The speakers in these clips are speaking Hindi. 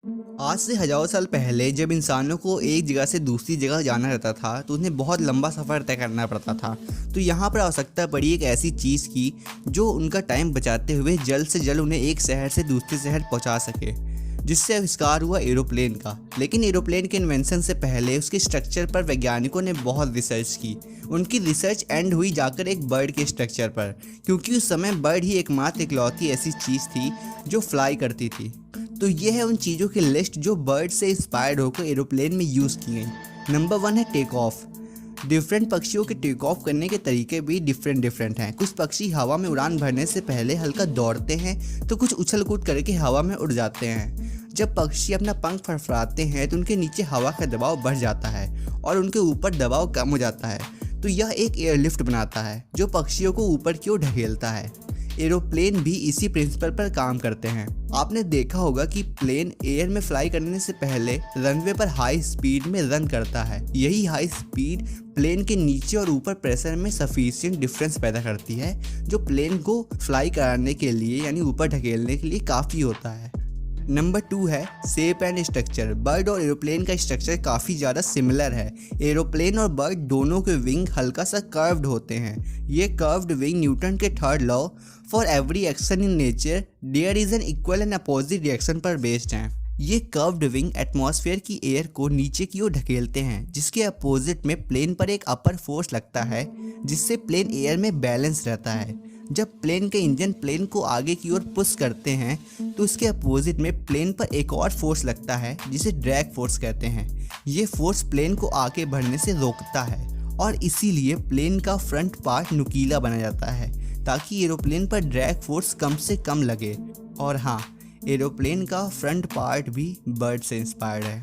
आज से हजारों साल पहले जब इंसानों को एक जगह से दूसरी जगह जाना रहता था तो उन्हें बहुत लंबा सफ़र तय करना पड़ता था। तो यहाँ पर आवश्यकता पड़ी एक ऐसी चीज़ की जो उनका टाइम बचाते हुए जल्द से जल्द उन्हें एक शहर से दूसरे शहर पहुँचा सके, जिससे आविष्कार हुआ एरोप्लेन का। लेकिन एरोप्लेन के इन्वेंशन से पहले उसके स्ट्रक्चर पर वैज्ञानिकों ने बहुत रिसर्च की। उनकी रिसर्च एंड हुई जाकर एक बर्ड के स्ट्रक्चर पर, क्योंकि उस समय बर्ड ही एकमात्र इकलौती ऐसी चीज़ थी जो फ्लाई करती थी। तो ये है उन चीज़ों की लिस्ट जो बर्ड से इंस्पायर्ड होकर एरोप्लेन में यूज़ की गई। नंबर 1 है टेक ऑफ। डिफरेंट पक्षियों के टेक ऑफ करने के तरीके भी डिफरेंट हैं। कुछ पक्षी हवा में उड़ान भरने से पहले हल्का दौड़ते हैं तो कुछ उछल कूद करके हवा में उड़ जाते हैं। जब पक्षी अपना पंख फड़फड़ाते हैं तो उनके नीचे हवा का दबाव बढ़ जाता है और उनके ऊपर दबाव कम हो जाता है। तो यह एक एयरलिफ्ट बनाता है जो पक्षियों को ऊपर की ओर ढकेलता है। एरोप्लेन भी इसी प्रिंसिपल पर काम करते हैं। आपने देखा होगा कि प्लेन एयर में फ्लाई करने से पहले रनवे पर हाई स्पीड में रन करता है। यही हाई स्पीड प्लेन के नीचे और ऊपर प्रेशर में सफिशिएंट डिफरेंस पैदा करती है, जो प्लेन को फ्लाई कराने के लिए यानी ऊपर ढकेलने के लिए काफ़ी होता है। नंबर 2 है शेप एंड स्ट्रक्चर। बर्ड और एरोप्लेन का स्ट्रक्चर काफ़ी ज़्यादा सिमिलर है। एरोप्लेन और बर्ड दोनों के विंग हल्का सा कर्व्ड होते हैं। ये कर्व्ड विंग न्यूटन के third law for every action in nature there is an equal and opposite reaction पर बेस्ड हैं। ये कर्व्ड विंग एटमॉस्फेयर की एयर को नीचे की ओर ढकेलते हैं, जिसके अपोजिट में प्लेन पर एक अपर फोर्स लगता है, जिससे प्लेन एयर में बैलेंस रहता है। जब प्लेन के इंजन प्लेन को आगे की ओर पुश करते हैं तो इसके अपोजिट में प्लेन पर एक और फोर्स लगता है जिसे ड्रैग फोर्स कहते हैं। ये फोर्स प्लेन को आगे बढ़ने से रोकता है और इसीलिए प्लेन का फ्रंट पार्ट नुकीला बना जाता है ताकि एरोप्लेन पर ड्रैग फोर्स कम से कम लगे। और हाँ, एरोप्लेन का फ्रंट पार्ट भी बर्ड से इंस्पायर्ड है।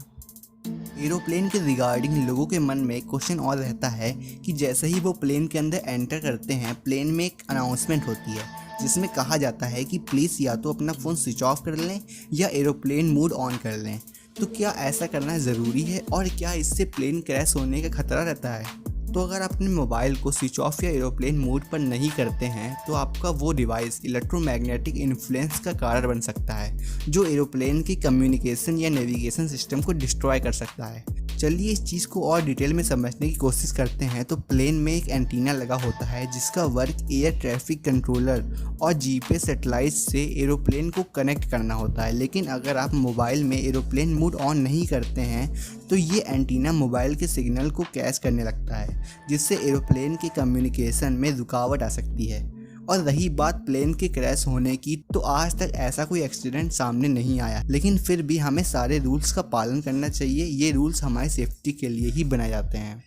एरोप्लेन के रिगार्डिंग लोगों के मन में एक क्वेश्चन और रहता है कि जैसे ही वो प्लेन के अंदर एंटर करते हैं, प्लेन में एक अनाउंसमेंट होती है जिसमें कहा जाता है कि प्लीज़ या तो अपना फ़ोन स्विच ऑफ कर लें या एरोप्लेन मोड ऑन कर लें। तो क्या ऐसा करना ज़रूरी है और क्या इससे प्लेन क्रैश होने का खतरा रहता है? तो अगर आप अपने मोबाइल को स्विच ऑफ या एरोप्लेन मोड पर नहीं करते हैं तो आपका वो डिवाइस इलेक्ट्रोमैग्नेटिक इन्फ्लुएंस का कारण बन सकता है, जो एरोप्लेन की कम्युनिकेशन या नेविगेशन सिस्टम को डिस्ट्रॉय कर सकता है। चलिए इस चीज़ को और डिटेल में समझने की कोशिश करते हैं। तो प्लेन में एक एंटीना लगा होता है जिसका वर्क एयर ट्रैफिक कंट्रोलर और जीपीएस सैटेलाइट से एरोप्लेन को कनेक्ट करना होता है। लेकिन अगर आप मोबाइल में एरोप्लेन मोड ऑन नहीं करते हैं तो ये एंटीना मोबाइल के सिग्नल को कैच करने लगता है, जिससे एरोप्लेन की कम्युनिकेशन में रुकावट आ सकती है। और रही बात प्लेन के क्रैश होने की, तो आज तक ऐसा कोई एक्सीडेंट सामने नहीं आया, लेकिन फिर भी हमें सारे रूल्स का पालन करना चाहिए। ये रूल्स हमारी सेफ्टी के लिए ही बनाए जाते हैं।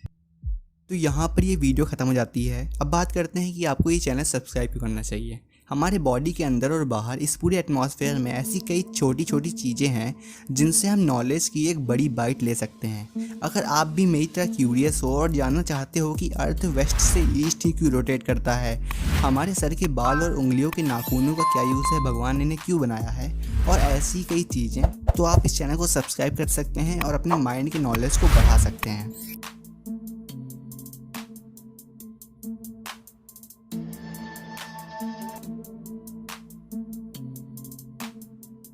तो यहाँ पर ये वीडियो ख़त्म हो जाती है। अब बात करते हैं कि आपको ये चैनल सब्सक्राइब क्यों करना चाहिए। हमारे बॉडी के अंदर और बाहर इस पूरे एटमॉस्फेयर में ऐसी कई छोटी छोटी चीज़ें हैं जिनसे हम नॉलेज की एक बड़ी बाइट ले सकते हैं। अगर आप भी मेरी तरह क्यूरियस हो और जानना चाहते हो कि अर्थ वेस्ट से ईस्ट ही क्यों रोटेट करता है, हमारे सर के बाल और उंगलियों के नाखूनों का क्या यूज़ है, भगवान ने इन्हें क्यों बनाया है, और ऐसी कई चीज़ें, तो आप इस चैनल को सब्सक्राइब कर सकते हैं और अपने माइंड के नॉलेज को बढ़ा सकते हैं।